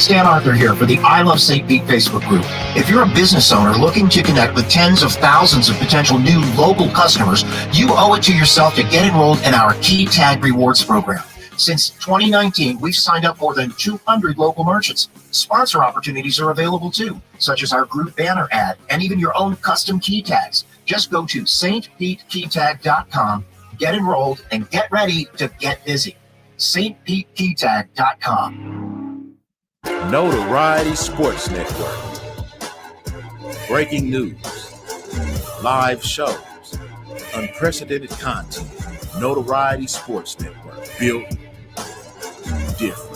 It's Dan Arthur here for the I Love St. Pete Facebook group. If you're a business owner looking to connect with tens of thousands of potential new local customers, you owe it to yourself to get enrolled in our Key Tag Rewards program. Since 2019, we've signed up more than 200 local merchants. Sponsor opportunities are available too, such as our group banner ad and even your own custom key tags. Just go to stpetekeytag.com, get enrolled, and get ready to get busy. stpetekeytag.com. Notoriety Sports Network. Breaking news, live shows, unprecedented content. Notoriety Sports Network. Built different.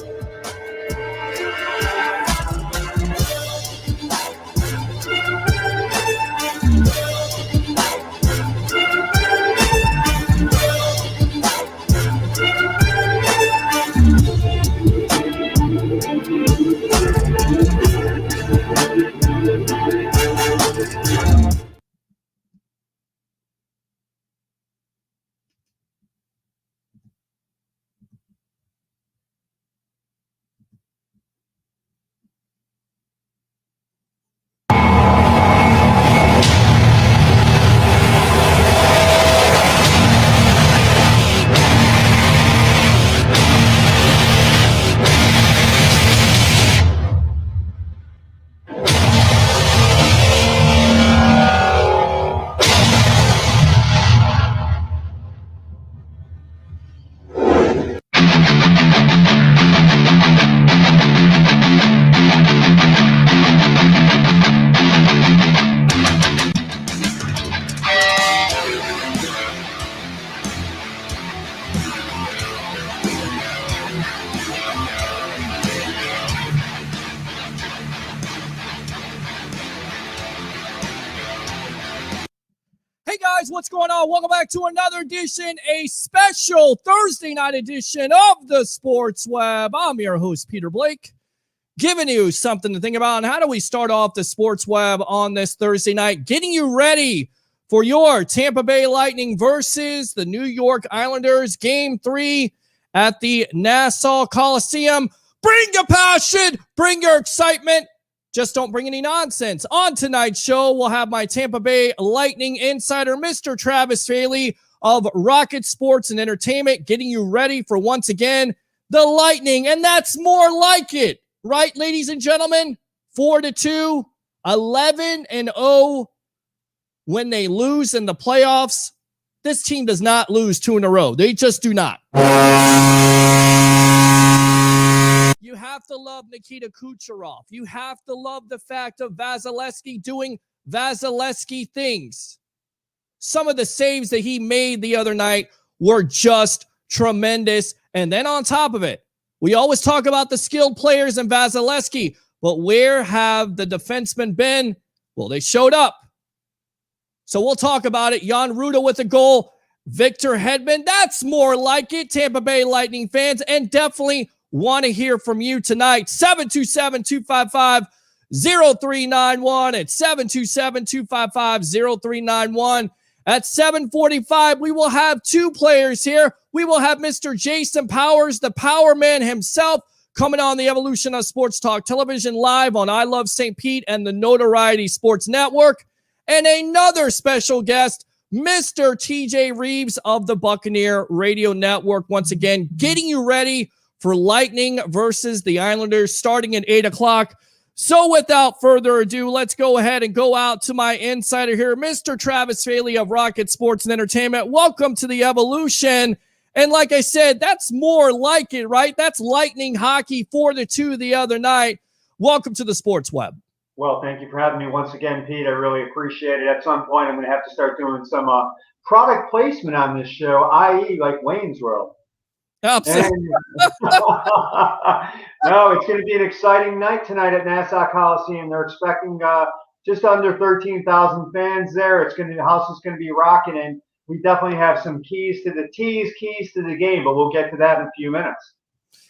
What's going on? Welcome back to another edition, a special Thursday night edition of the Sports Web. I'm your host, Peter Blake, giving you something to think about. And how do we start off the Sports Web on this Thursday night? Getting you ready for your Tampa Bay Lightning versus the New York Islanders, Game 3 at the Nassau Coliseum. Bring your passion, bring your excitement. Just don't bring any nonsense. On tonight's show, we'll have my Tampa Bay Lightning insider, Mr. Travis Faley of Rocket Sports and Entertainment, getting you ready for, once again, the Lightning. And that's more like it, right, ladies and gentlemen? 4-2, 11-0 when they lose in the playoffs. This team does not lose 2 in a row. They just do not. You have to love Nikita Kucherov. You have to love the fact of Vasilevsky doing Vasilevsky things. Some of the saves that he made the other night were just tremendous. And then on top of it, we always talk about the skilled players in Vasilevsky, but where have the defensemen been? Well, they showed up. So we'll talk about it. Jan Rutta with a goal. Victor Hedman, that's more like it, Tampa Bay Lightning fans, and definitely want to hear from you tonight. 727-255-0391 at 727-255-0391. At 7:45, we will have 2 players here. We will have Mr. Jason Powers, the Power Man himself, coming on the Evolution of Sports Talk Television live on I Love St. Pete and the Notoriety Sports Network. And another special guest, Mr. TJ Reeves of the Buccaneer Radio Network, once again, getting you ready for Lightning versus the Islanders starting at 8 o'clock. So without further ado, let's go ahead and go out to my insider here, Mr. Travis Faley of Rocket Sports and Entertainment. Welcome to the Evolution. And like I said, that's more like it, right? That's Lightning hockey 4-2 the other night. Welcome to the Sports Web. Well, thank you for having me once again, Pete. I really appreciate it. At some point, I'm going to have to start doing some product placement on this show, i.e. like Wayne's World. Absolutely. No, it's going to be an exciting night tonight at Nassau Coliseum. They're expecting just under 13,000 fans there. The house is going to be rocking, and we definitely have some keys to the game, but we'll get to that in a few minutes.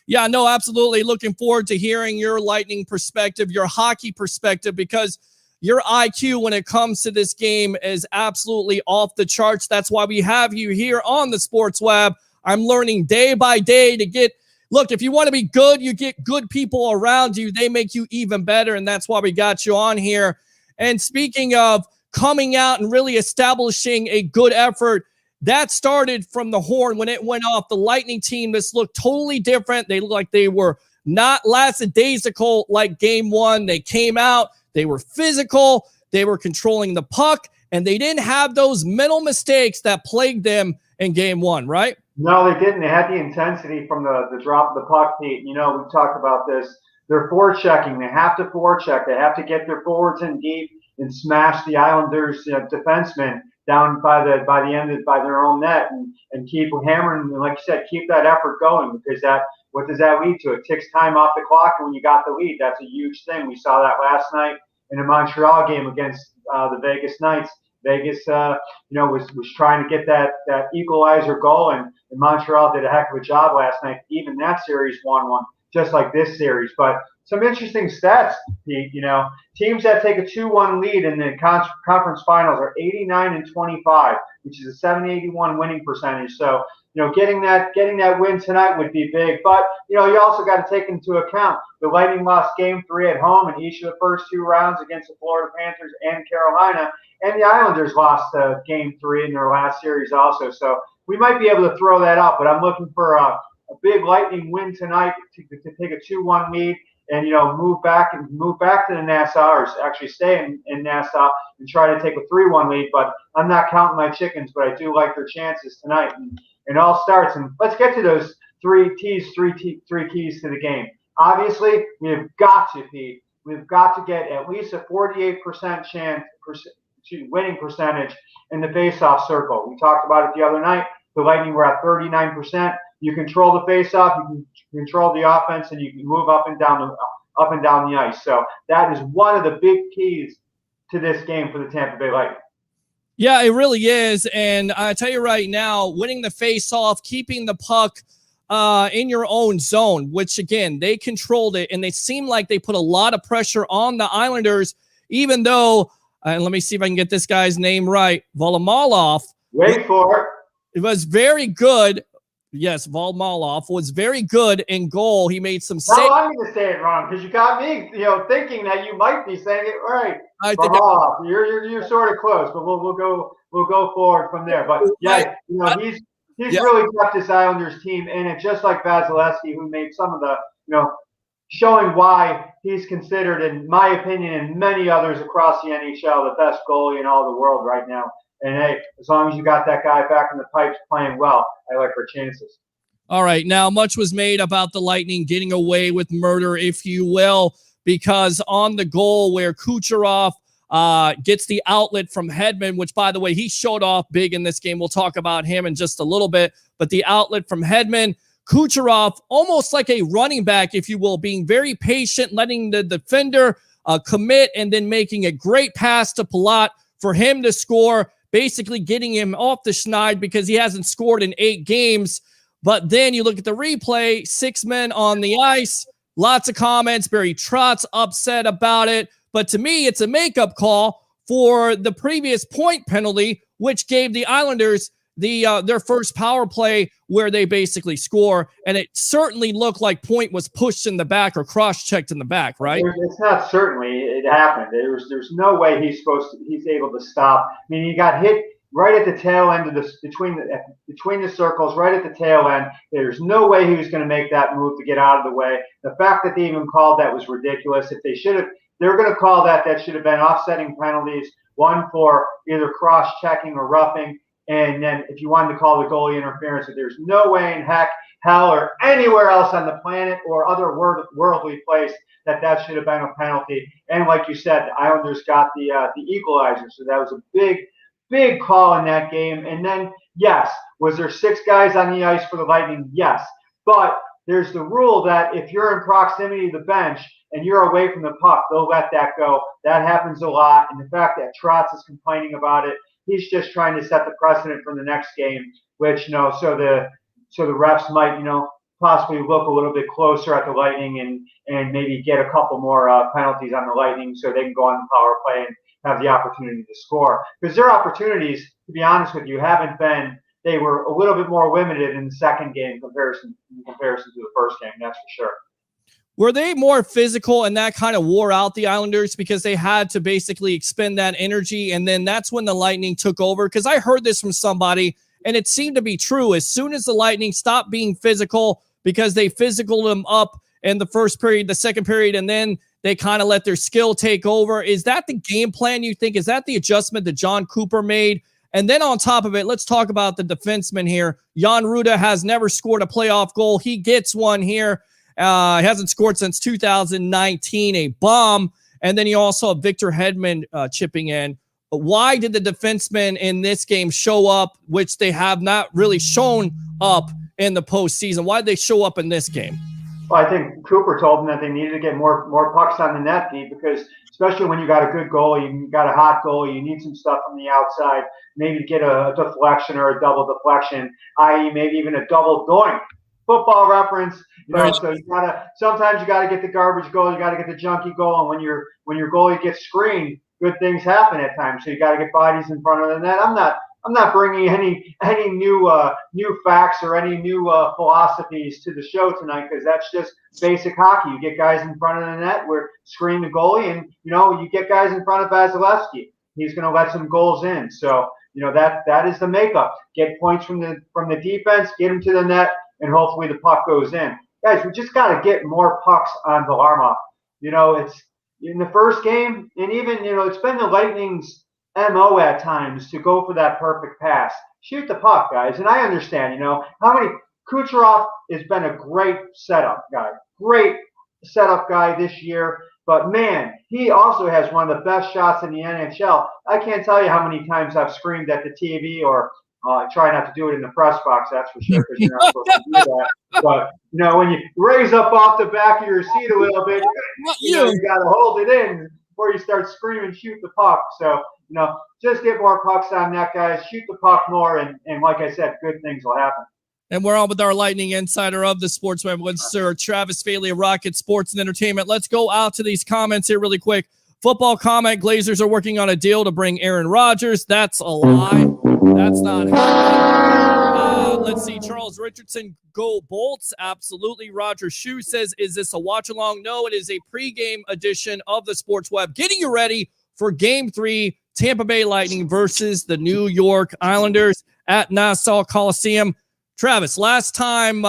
Yeah, no, absolutely. Looking forward to hearing your Lightning perspective, your hockey perspective, because your IQ when it comes to this game is absolutely off the charts. That's why we have you here on the Sports Web. I'm learning day by day to get look, if you want to be good, you get good people around you. They make you even better, and that's why we got you on here. And speaking of coming out and really establishing a good effort, that started from the Horn when it went off. The Lightning team, this looked totally different. They looked like they were not lackadaisical like game one. They came out, they were physical, they were controlling the puck, and they didn't have those mental mistakes that plagued them in game one, right? No, they didn't. They had the intensity from the drop of the puck, Pete. You know, we've talked about this. They're forechecking. They have to forecheck. They have to get their forwards in deep and smash the Islanders' defensemen down by their own net and keep hammering. And like you said, keep that effort going, because what does that lead to? It takes time off the clock, and when you got the lead, that's a huge thing. We saw that last night in the Montreal game against the Vegas Knights. Vegas, was trying to get that equalizer goal, and Montreal did a heck of a job last night. Even that series 1-1, just like this series. But some interesting stats, Pete. You know, teams that take a 2-1 lead in the conference finals are 89-25, which is a .781 winning percentage. So, you know, getting that win tonight would be big. But, you know, you also got to take into account the Lightning lost game 3 at home in each of the first 2 rounds against the Florida Panthers and Carolina. And the Islanders lost game 3 in their last series also. So we might be able to throw that out. But I'm looking for a big Lightning win tonight to take a 2-1 lead and, you know, move back to the Nassau, or actually stay in Nassau and try to take a 3-1 lead. But I'm not counting my chickens, but I do like their chances tonight. And it all starts. And let's get to those three keys to the game. Obviously, we've got to get at least a 48% winning percentage in the faceoff circle. We talked about it the other night. The Lightning were at 39%. You control the faceoff, you can control the offense, and you can move up and down the ice. So that is one of the big keys to this game for the Tampa Bay Lightning. Yeah, it really is. And I tell you right now, winning the face-off, keeping the puck in your own zone, which, again, they controlled it, and they seemed like they put a lot of pressure on the Islanders, even though, and let me see if I can get this guy's name right, Volomolov. Wait for it. It was very good. Yes, Volomolov was very good in goal. He made some saves. No, I'm going to say it wrong because you got me, thinking that you might be saying it right. I think you're sort of close, but we'll go forward from there. But yeah, he's really kept this Islanders team in it, just like Vasilevsky, who made some of the showing why he's considered, in my opinion, and many others across the NHL, the best goalie in all the world right now. And hey, as long as you got that guy back in the pipes playing well, I like our chances. All right. Now, much was made about the Lightning getting away with murder, if you will, because on the goal where Kucherov gets the outlet from Hedman, which, by the way, he showed off big in this game. We'll talk about him in just a little bit. But the outlet from Hedman, Kucherov, almost like a running back, if you will, being very patient, letting the defender commit, and then making a great pass to Palat for him to score, basically getting him off the schneid because he hasn't scored in 8 games. But then you look at the replay, 6 men on the ice, lots of comments. Barry Trotz upset about it. But to me, it's a makeup call for the previous point penalty, which gave the Islanders their first power play where they basically score. And it certainly looked like Point was pushed in the back or cross-checked in the back, right? It's not certainly. It happened. There's no way he's able to stop. I mean, he got hit right at the tail end of between the circles, right at the tail end. There's no way he was going to make that move to get out of the way. The fact that they even called that was ridiculous. If they were going to call that should have been offsetting penalties, one for either cross-checking or roughing. And then if you wanted to call the goalie interference, there's no way in hell, or anywhere else on the planet or other worldly place that should have been a penalty. And like you said, the Islanders got the equalizer. So that was a big call in that game. And then, yes, was there 6 guys on the ice for the Lightning? Yes. But there's the rule that if you're in proximity to the bench and you're away from the puck, they'll let that go. That happens a lot. And the fact that Trotz is complaining about it, he's just trying to set the precedent for the next game, which, so the refs might, possibly look a little bit closer at the Lightning and maybe get a couple more penalties on the Lightning so they can go on the power play and have the opportunity to score. Because their opportunities, to be honest with you, haven't been they were a little bit more limited in the second game in comparison to the first game. That's for sure. Were they more physical and that kind of wore out the Islanders because they had to basically expend that energy? And then that's when the Lightning took over. Because I heard this from somebody and it seemed to be true. As soon as the Lightning stopped being physical because they physicaled them up in the first period, the second period, and then they kind of let their skill take over. Is that the game plan, you think? Is that the adjustment that John Cooper made? And then on top of it, let's talk about the defenseman here. Jan Rutta has never scored a playoff goal. He gets one here. Hasn't scored since 2019, a bomb. And then you also have Victor Hedman chipping in. But why did the defensemen in this game show up, which they have not really shown up in the postseason? Why did they show up in this game? Well, I think Cooper told them that they needed to get more pucks on the net, Pete, because especially when you got a good goalie, you got a hot goalie, you need some stuff from the outside, maybe to get a deflection or a double deflection, i.e. maybe even a double doink. Football reference, so sometimes you gotta get the garbage goal, you gotta get the junky goal, and when your goalie gets screened, good things happen at times. So you gotta get bodies in front of the net. I'm not bringing any new facts or any new philosophies to the show tonight, because that's just basic hockey. You get guys in front of the net, screen the goalie, and you get guys in front of Vasilevsky. He's going to let some goals in. So that is the makeup. Get points from the defense, get them to the net, and hopefully the puck goes in. Guys, we just got to get more pucks on Varlamov. It's in the first game, and even it's been the Lightning's MO at times to go for that perfect pass. Shoot the puck, guys. And I understand, how many Kucherov has been a great setup guy this year. But man, he also has one of the best shots in the NHL. I can't tell you how many times I've screamed at the TV, or try not to do it in the press box, that's for sure, because you're not supposed to do that. But when you raise up off the back of your seat a little bit, you got to hold it in before you start screaming, shoot the puck. So just get more pucks on net, guys. Shoot the puck more, and like I said, good things will happen. And we're on with our Lightning insider of the Sports Web, Sir Travis Faley of Rocket Sports and Entertainment. Let's go out to these comments here really quick. Football comment: Glazers are working on a deal to bring Aaron Rodgers. That's a lie. That's not happening. Let's see. Charles Richardson, go Bolts. Absolutely. Roger Shue says, is this a watch along? No, it is a pregame edition of the Sports Web, getting you ready for Game 3, Tampa Bay Lightning versus the New York Islanders at Nassau Coliseum. Travis, last time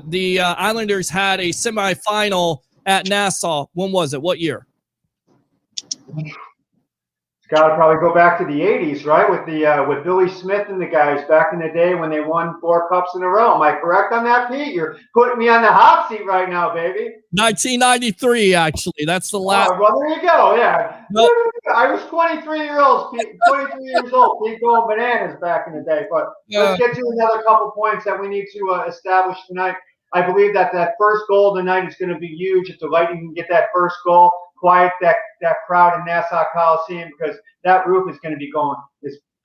the Islanders had a semifinal at Nassau, when was it? What year? It's got to probably go back to the 80s, right? With Billy Smith and the guys back in the day when they won 4 cups in a row. Am I correct on that, Pete? You're putting me on the hot seat right now, baby. 1993, actually. That's the last. Oh, well, there you go. Yeah. Nope. I was 23 years old, Pete going bananas back in the day. But let's get to another couple points that we need to establish tonight. I believe that first goal of the night is going to be huge. If the Lightning can get that first goal, quiet that crowd in Nassau Coliseum, because that roof is going to be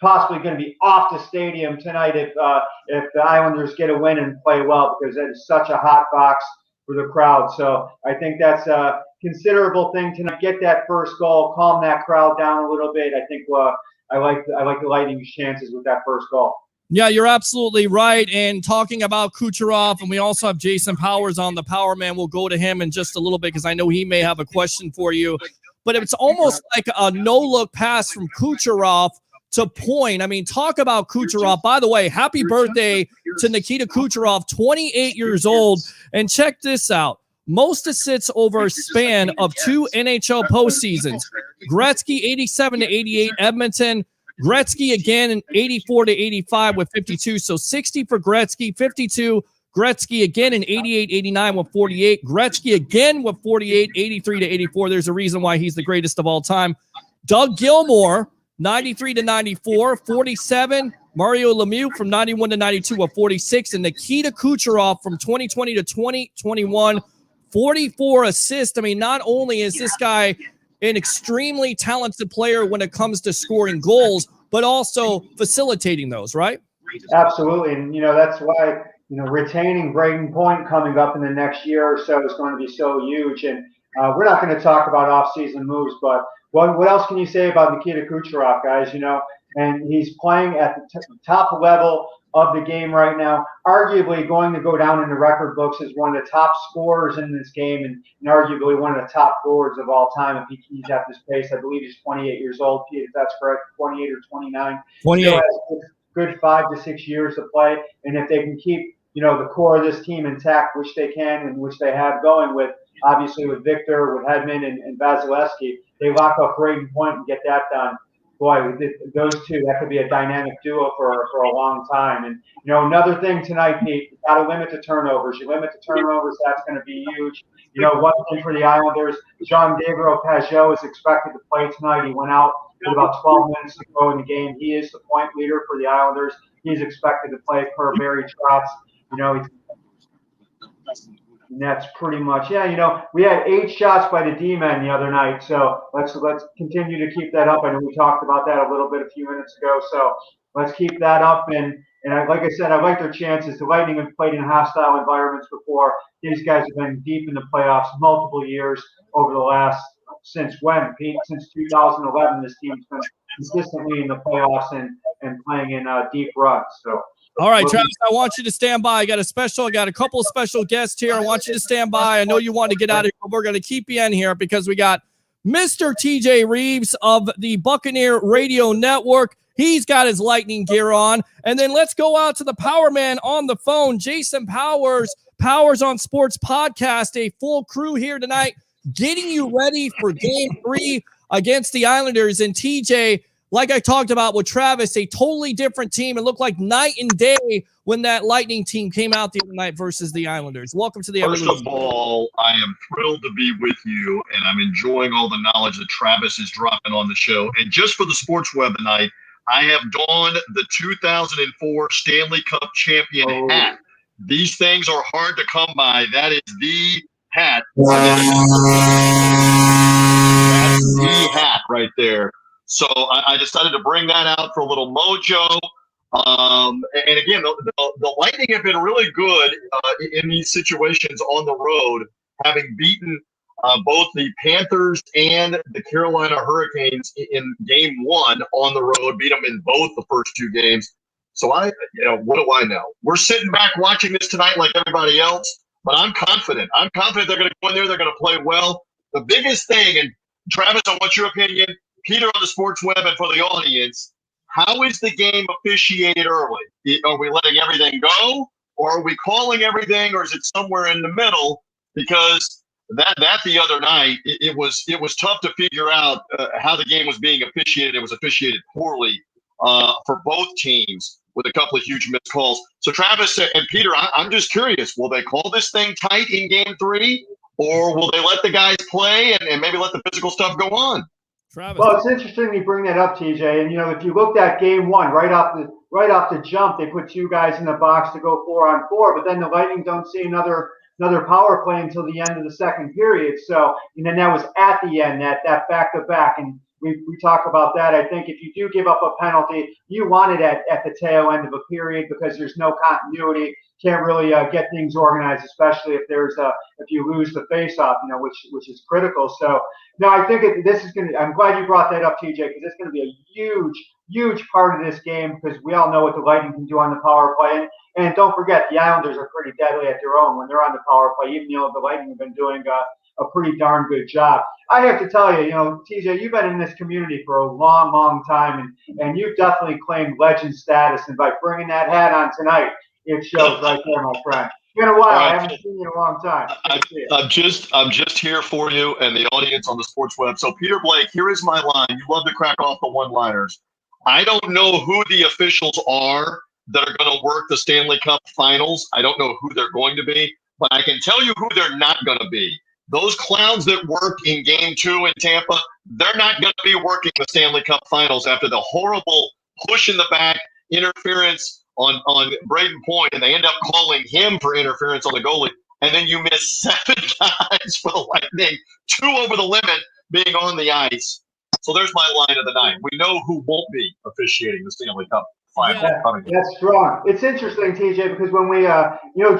possibly going to be off the stadium tonight if the Islanders get a win and play well, because that is such a hot box for the crowd. So I think that's a considerable thing tonight. Get that first goal, calm that crowd down a little bit. I think I like the Lightning's chances with that first goal. Yeah, you're absolutely right. And talking about Kucherov, and we also have Jason Powers on the Power Man. We'll go to him in just a little bit because I know he may have a question for you. But it's almost like a no-look pass from Kucherov to point. I mean, talk about Kucherov. By the way, happy birthday to Nikita Kucherov, 28 years old. And check this out. Most assists over a span of 2 NHL postseasons. Gretzky, 87-88, Edmonton. Gretzky again in 84-85 with 52. So 60 for Gretzky, 52. Gretzky again in 88-89 with 48. Gretzky again with 48, 83-84. There's a reason why he's the greatest of all time. Doug Gilmour, 93-94, 47. Mario Lemieux from 91-92 with 46. And Nikita Kucherov from 2020 to 2021, 44 assists. I mean, not only is this guy an extremely talented player when it comes to scoring goals, but also facilitating those, right? Absolutely. And, that's why, retaining Braden Point coming up in the next year or so is going to be so huge. And we're not going to talk about off-season moves, but what else can you say about Nikita Kucherov, guys? To and he's playing at the top level of the game right now, arguably going to go down in the record books as one of the top scorers in this game and arguably one of the top forwards of all time if he keeps at this pace. I believe he's 28 years old, Pete, if that's correct, 28 or 29. 28. Still has good 5 to 6 years to play, and if they can keep the core of this team intact, which they can and which they have going with, obviously with Victor, with Hedman, and Vasilevsky, they lock up Brayden Point and get that done. Boy, those two, that could be a dynamic duo for a long time. And, another thing tonight, Pete, you got to limit the turnovers. You limit the turnovers, that's going to be huge. One thing for the Islanders, Jean-Gabriel Pageau is expected to play tonight. He went out with about 12 minutes to go in the game. He is the point leader for the Islanders. He's expected to play per Barry Trotz. And that's pretty much, we had 8 shots by the D-men the other night, so let's continue to keep that up. I know we talked about that a little bit a few minutes ago, so let's keep that up. And like I said, I like their chances. The Lightning have played in hostile environments before. These guys have been deep in the playoffs multiple years over the last, since when, Pete? Since 2011, this team's been consistently in the playoffs and playing in deep runs. So. All right, Travis, I want you to stand by. I got a couple of special guests here. I want you to stand by. I know you want to get out of here, but we're going to keep you in here because we got Mr. TJ Reeves of the Buccaneer Radio Network. He's got his Lightning gear on. And then let's go out to the Power Man on the phone, Jason Powers, Powers on Sports Podcast, a full crew here tonight, getting you ready for Game 3 against the Islanders. And TJ, like I talked about with Travis, a totally different team. It looked like night and day when that Lightning team came out the other night versus the Islanders. Welcome to the First of all, I am thrilled to be with you, and I'm enjoying all the knowledge that Travis is dropping on the show. And just for the Sports Web tonight, I have donned the 2004 Stanley Cup champion hat. These things are hard to come by. That is the hat. That's the hat right there. So I decided to bring that out for a little mojo. And again, the Lightning have been really good in these situations on the road, having beaten both the Panthers and the Carolina Hurricanes in Game 1 on the road, beat them in both the first 2 games. So what do I know? We're sitting back watching this tonight like everybody else, but I'm confident. I'm confident they're going to go in there. They're going to play well. The biggest thing, and Travis, I want your opinion, Peter on the Sports Web, and for the audience, how is the game officiated early? Are we letting everything go, or are we calling everything, or is it somewhere in the middle? Because that the other night, it was tough to figure out how the game was being officiated. It was officiated poorly for both teams with a couple of huge missed calls. So Travis and Peter, I'm just curious, will they call this thing tight in Game 3, or will they let the guys play and maybe let the physical stuff go on? Travis. Well, it's interesting you bring that up, TJ. And if you looked at Game 1, right off the jump, they put 2 guys in the box to go 4-on-4. But then the Lightning don't see another power play until the end of the second period. So, and then that was at the end, that back-to-back. And we talk about that. I think if you do give up a penalty, you want it at the tail end of a period because there's no continuity. Can't really get things organized, especially if you lose the face-off, which is critical. So, no, I think this is going to. I'm glad you brought that up, TJ, because it's going to be a huge part of this game because we all know what the Lightning can do on the power play. And don't forget, the Islanders are pretty deadly at their own when they're on the power play. Even though the Lightning have been doing a pretty darn good job. I have to tell you, TJ, you've been in this community for a long, long time, and you've definitely claimed legend status. And by bringing that hat on tonight, it shows right there, my friend. It's been a while. I haven't seen you in a long time. I'm just here for you and the audience on the Sports Web. So, Peter Blake, here is my line. You love to crack off the one-liners. I don't know who the officials are that are going to work the Stanley Cup Finals. I don't know who they're going to be, but I can tell you who they're not going to be. Those clowns that worked in Game 2 in Tampa, they're not going to be working the Stanley Cup Finals after the horrible push in the back interference on Brayden Point, and they end up calling him for interference on the goalie. And then you miss 7 guys for the Lightning, 2 over the limit being on the ice. So there's my line of the night. We know who won't be officiating the Stanley Cup Final. That's strong. It's interesting, TJ, because when we,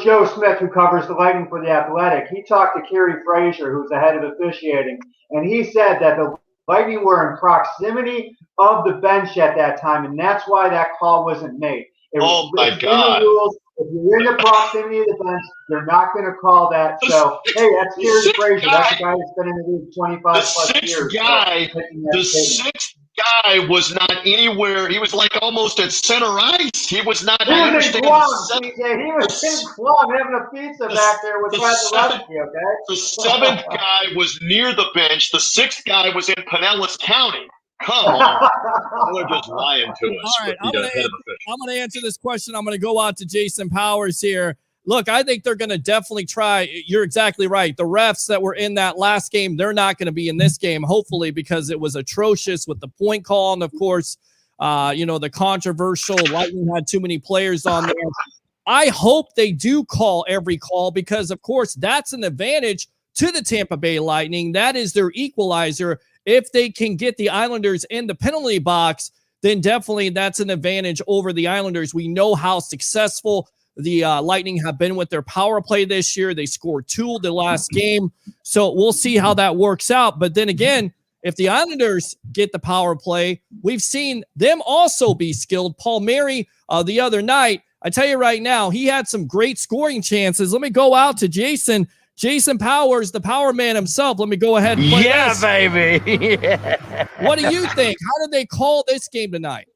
Joe Smith, who covers the Lightning for The Athletic, he talked to Kerry Fraser, who's the head of officiating, and he said that the Lightning were in proximity of the bench at that time, and that's why that call wasn't made. Oh my It's God! in the rules. If you're in the proximity of the bench, they're not going to call that. So, hey, that's Gary Frazier. That's a guy who's been in the league 25 plus years. The sixth guy was not anywhere. He was like almost at center ice. He was not. He was in Guam, TJ. He was in Guam having a pizza back there with Brett Zelensky, okay? The seventh guy was near the bench. The sixth guy was in Pinellas County. Come on. They're just lying to us. All right, I'm going to answer this question. I'm going to go out to Jason Powers here. Look, I think they're going to definitely try. You're exactly right. The refs that were in that last game, they're not going to be in this game, hopefully, because it was atrocious with the point call. And, of course, the controversial Lightning had too many players on there. I hope they do call every call because, of course, that's an advantage to the Tampa Bay Lightning. That is their equalizer. If they can get the Islanders in the penalty box, then definitely that's an advantage over the Islanders. We know how successful the Lightning have been with their power play this year. They scored 2 the last game. So we'll see how that works out. But then again, if the Islanders get the power play, we've seen them also be skilled. Palmieri the other night, I tell you right now, he had some great scoring chances. Let me go out to Jason Powers, the power man himself. Let me go ahead and play this. Baby. Yeah. What do you think? How did they call this game tonight?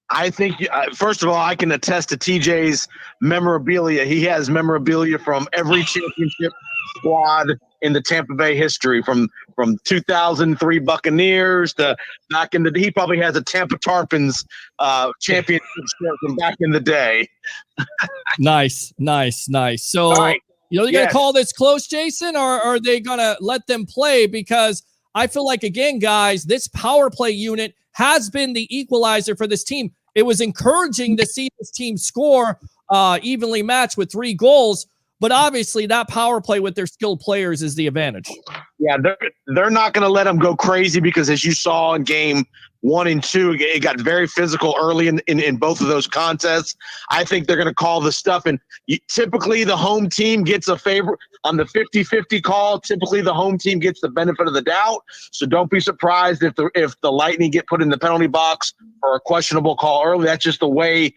I think, first of all, I can attest to TJ's memorabilia. He has memorabilia from every championship squad in the Tampa Bay history, from 2003 Buccaneers to back in the – he probably has a Tampa Tarpons championship shirt from back in the day. Nice. So right. You going to call this close, Jason, or are they going to let them play? Because I feel like, again, guys, this power play unit has been the equalizer for this team. It was encouraging to see this team score evenly matched with 3 goals, but obviously that power play with their skilled players is the advantage. Yeah, they're not going to let them go crazy because, as you saw in game 1 and 2, it got very physical early in both of those contests. I think they're going to call the stuff, and typically the home team gets a favor on the 50-50 call. Typically the home team gets the benefit of the doubt, so don't be surprised if the Lightning get put in the penalty box for a questionable call early. That's just the way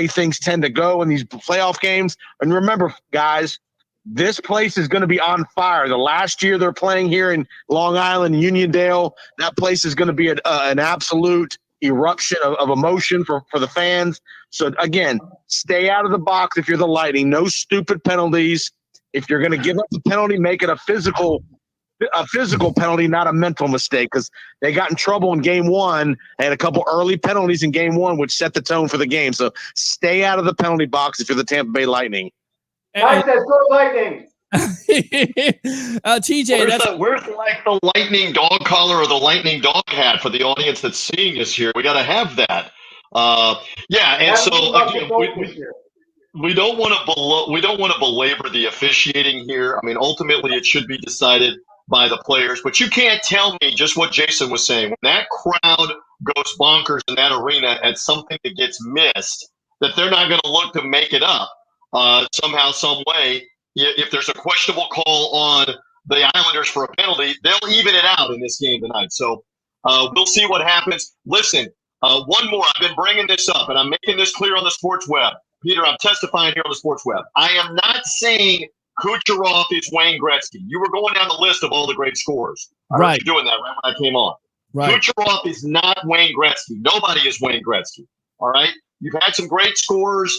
things tend to go in these playoff games. And remember, guys, this place is going to be on fire. The last year they're playing here in Long Island, Uniondale, that place is going to be an absolute eruption of emotion for the fans. So, again, stay out of the box if you're the Lightning. No stupid penalties. If you're going to give up the penalty, make it a physical penalty, not a mental mistake, because they got in trouble in game 1 and a couple early penalties in game 1, which set the tone for the game. So stay out of the penalty box if you're the Tampa Bay Lightning. I said, go Lightning. TJ, where's like the Lightning dog collar or the Lightning dog hat for the audience that's seeing us here? We got to have that. And so again, we don't want to belabor the officiating here. I mean, ultimately, it should be decided by the players. But you can't tell me just what Jason was saying. When that crowd goes bonkers in that arena at something that gets missed, that they're not going to look to make it up somehow, some way. If there's a questionable call on the Islanders for a penalty, they'll even it out in this game tonight. So we'll see what happens. Listen, one more. I've been bringing this up, and I'm making this clear on the Sports Web. Peter, I'm testifying here on the Sports Web. I am not saying Kucherov is Wayne Gretzky. You were going down the list of all the great scorers. I heard you doing that right when I came on. Right. Kucherov is not Wayne Gretzky. Nobody is Wayne Gretzky. All right? You've had some great scorers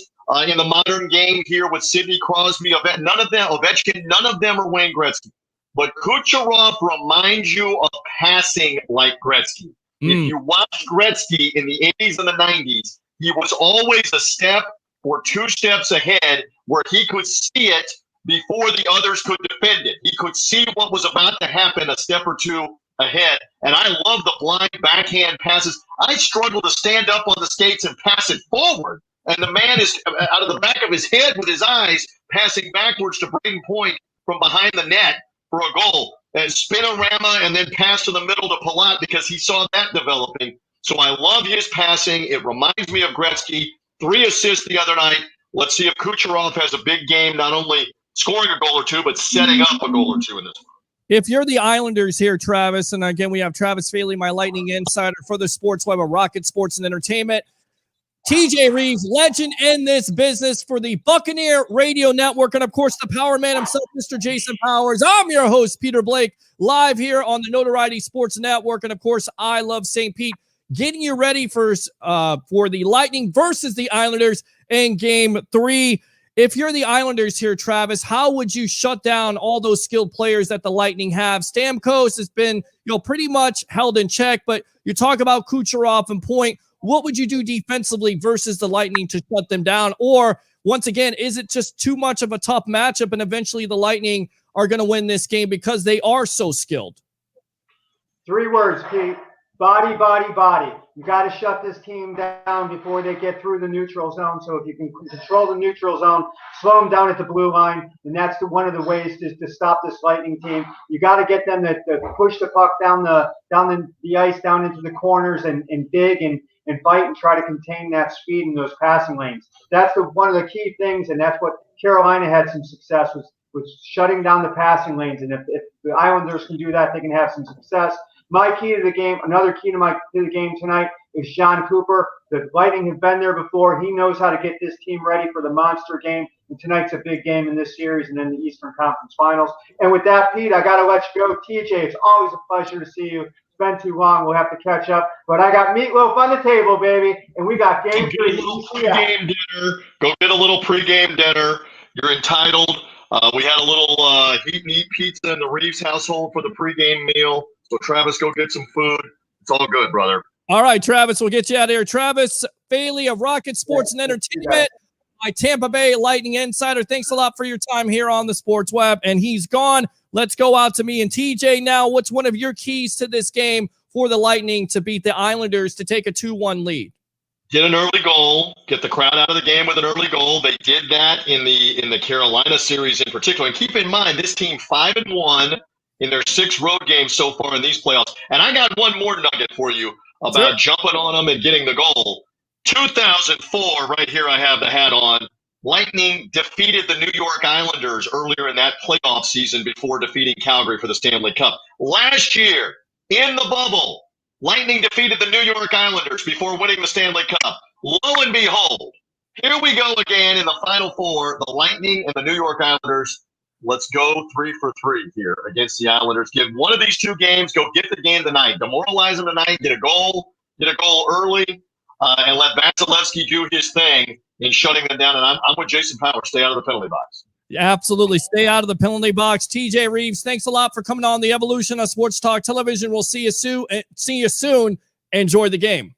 in the modern game here with Sidney Crosby, Ovechkin. None of them are Wayne Gretzky. But Kucherov reminds you of passing like Gretzky. If you watch Gretzky in the 80s and the 90s, he was always a step or 2 steps ahead where he could see it before the others could defend it. He could see what was about to happen a step or 2 ahead. And I love the blind backhand passes. I struggle to stand up on the skates and pass it forward. And the man is out of the back of his head with his eyes passing backwards to Braden Point from behind the net for a goal. And spinorama and then pass to the middle to Palat because he saw that developing. So I love his passing. It reminds me of Gretzky. 3 assists the other night. Let's see if Kucherov has a big game, not only scoring a goal or 2, but setting up a goal or 2 in this one. If you're the Islanders here, Travis, and again, we have Travis Faley, my Lightning insider for the Sports Web of Rocket Sports and Entertainment. TJ Reeves, legend in this business for the Buccaneer Radio Network, and of course, the power man himself, Mr. Jason Powers. I'm your host, Peter Blake, live here on the Notoriety Sports Network, and of course, I Love St. Pete, getting you ready for the Lightning versus the Islanders in Game 3. If you're the Islanders here, Travis, how would you shut down all those skilled players that the Lightning have? Stamkos has been, pretty much held in check, but you talk about Kucherov and Point. What would you do defensively versus the Lightning to shut them down? Or once again, is it just too much of a tough matchup and eventually the Lightning are going to win this game because they are so skilled? 3 words, Pete. Body, body, body. You got to shut this team down before they get through the neutral zone. So if you can control the neutral zone, slow them down at the blue line, and that's one of the ways to stop this Lightning team. You got to get them to push the puck down the ice, down into the corners, and dig and fight and try to contain that speed in those passing lanes. That's one of the key things, and that's what Carolina had some success was shutting down the passing lanes. And if the Islanders can do that, they can have some success. My key to the game, another key to the game tonight is Sean Cooper. The Lightning have been there before. He knows how to get this team ready for the monster game. And tonight's a big game in this series and then the Eastern Conference Finals. And with that, Pete, I got to let you go. TJ, it's always a pleasure to see you. It's been too long. We'll have to catch up. But I got meatloaf on the table, baby. And we got game 3. Pregame dinner. Go get a little pregame dinner. You're entitled. We had a little heat and eat pizza in the Reeves household for the pregame meal. So, Travis, go get some food. It's all good, brother. All right, Travis, we'll get you out of here. Travis Faley of Rocket Sports and Entertainment, my Tampa Bay Lightning insider. Thanks a lot for your time here on the Sports Web. And he's gone. Let's go out to me and TJ now. What's one of your keys to this game for the Lightning to beat the Islanders to take a 2-1 lead? Get an early goal. Get the crowd out of the game with an early goal. They did that in the Carolina series in particular. And keep in mind, this team 5-1 in their 6 road games so far in these playoffs. And I got one more nugget for you about jumping on them and getting the goal. 2004, right here I have the hat on, Lightning defeated the New York Islanders earlier in that playoff season before defeating Calgary for the Stanley Cup. Last year, in the bubble, Lightning defeated the New York Islanders before winning the Stanley Cup. Lo and behold, here we go again in the Final Four, the Lightning and the New York Islanders. Let's go 3 for 3 here against the Islanders. Give one of these 2 games, go get the game tonight. Demoralize them tonight, get a goal early, and let Vasilevsky do his thing in shutting them down. And I'm with Jason Powers. Stay out of the penalty box. Absolutely. Stay out of the penalty box. TJ Reeves, thanks a lot for coming on the Evolution of Sports Talk Television. We'll see you soon. Enjoy the game.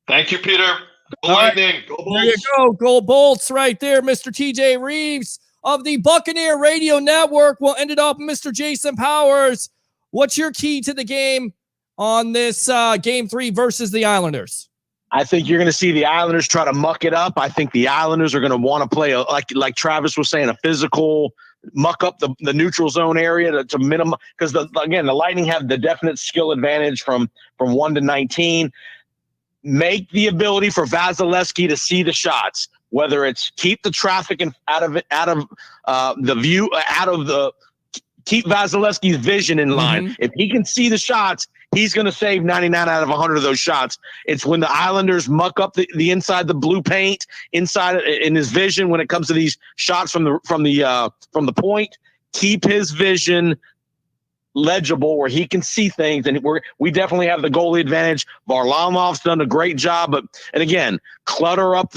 Thank you, Peter. Go Lightning. Go Bolts. There you go. Go Bolts right there, Mr. TJ Reeves of the Buccaneer Radio Network. We'll end it up, Mr. Jason Powers. What's your key to the game on this Game 3 versus the Islanders? I think you're going to see the Islanders try to muck it up. I think the Islanders are going to want to play, like Travis was saying, a physical, muck up the neutral zone area to minimum. Because, the Lightning have the definite skill advantage from 1 to 19. Make the ability for Vasilevsky to see the shots, whether it's keep the traffic out of the view, keep Vasilevsky's vision in line. Mm-hmm. If he can see the shots, he's going to save 99 out of 100 of those shots. It's when the Islanders muck up the inside the blue paint, inside in his vision when it comes to these shots from the point. Keep his vision legible where he can see things, and we definitely have the goalie advantage. Varlamov's done a great job, and again, clutter up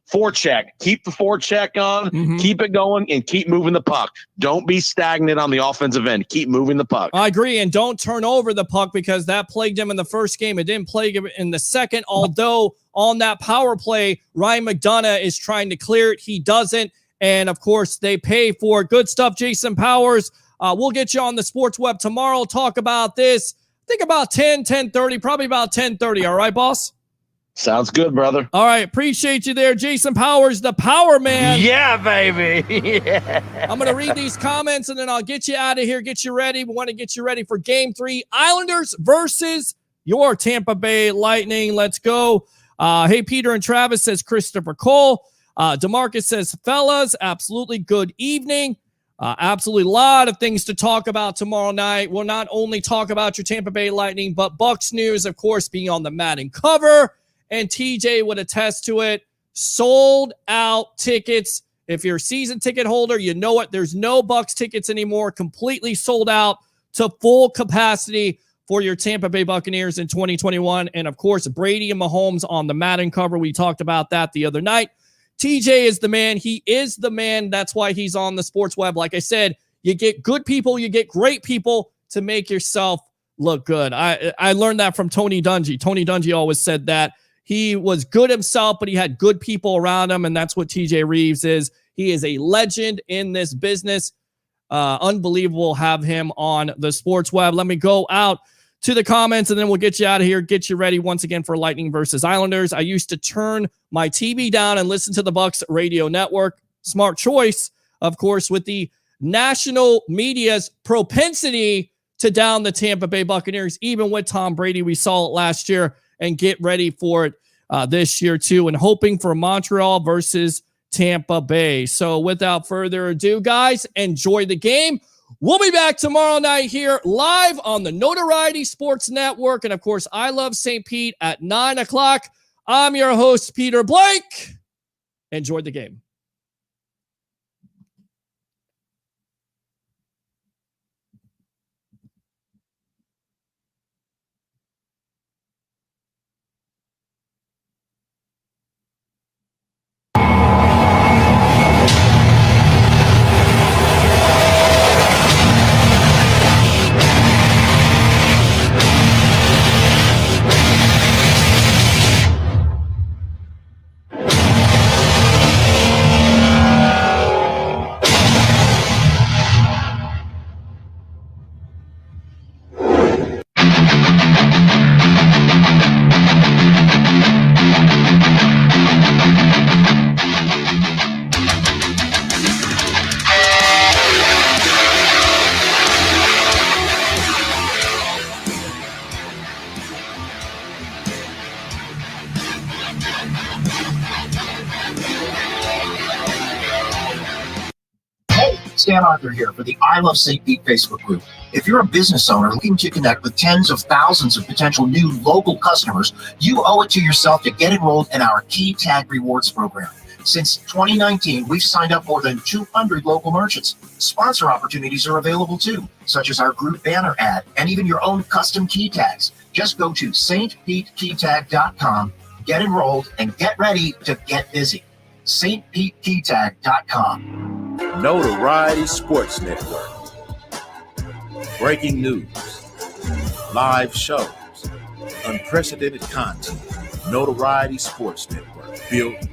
forecheck. Keep the forecheck on, keep it going, and keep moving the puck. Don't be stagnant on the offensive end. Keep moving the puck. I agree, and don't turn over the puck because that plagued him in the first game. It didn't plague him in the second, although on that power play, Ryan McDonough is trying to clear it. He doesn't, and of course, they pay for it. Good stuff, Jason Powers. We'll get you on the Sports Web tomorrow. Talk about this. I think about 10:30, probably about 10:30. All right, boss? Sounds good, brother. All right. Appreciate you there, Jason Powers, the Power Man. Yeah, baby. Yeah. I'm going to read these comments, and then I'll get you out of here, get you ready. We want to get you ready for Game 3. Islanders versus your Tampa Bay Lightning. Let's go. Hey, Peter and Travis, says Christopher Cole. DeMarcus says, fellas, absolutely good evening. Absolutely a lot of things to talk about tomorrow night. We'll not only talk about your Tampa Bay Lightning, but Bucks news, of course, being on the Madden cover. And TJ would attest to it. Sold out tickets. If you're a season ticket holder, you know it. There's no Bucks tickets anymore. Completely sold out to full capacity for your Tampa Bay Buccaneers in 2021. And, of course, Brady and Mahomes on the Madden cover. We talked about that the other night. TJ is the man. He is the man. That's why he's on the sports web. Like I said, you get good people, you get great people to make yourself look good. I learned that from Tony Dungy. Tony Dungy always said that. He was good himself, but he had good people around him, and that's what TJ Reeves is. He is a legend in this business. Unbelievable have him on the sports web. Let me go out to the comments, and then we'll get you out of here, get you ready once again for Lightning versus Islanders. I used to turn my TV down and listen to the Bucks radio network. Smart choice, of course, with the national media's propensity to down the Tampa Bay Buccaneers, even with Tom Brady. We saw it last year, and get ready for it this year too, and hoping for Montreal versus Tampa Bay. So without further ado, guys, enjoy the game. We'll be back tomorrow night here live on the Notoriety Sports Network. And, of course, I Love St. Pete at 9 o'clock. I'm your host, Peter Blake. Enjoy the game. Stan Arthur here for the I Love St. Pete Facebook group. If you're a business owner looking to connect with tens of thousands of potential new local customers, you owe it to yourself to get enrolled in our Key Tag Rewards program. Since 2019, we've signed up more than 200 local merchants. Sponsor opportunities are available too, such as our group banner ad and even your own custom key tags. Just go to stpetekeytag.com, get enrolled, and get ready to get busy. stpetekeytag.com. Notoriety Sports Network. Breaking news, live shows, unprecedented content. Notoriety Sports Network, built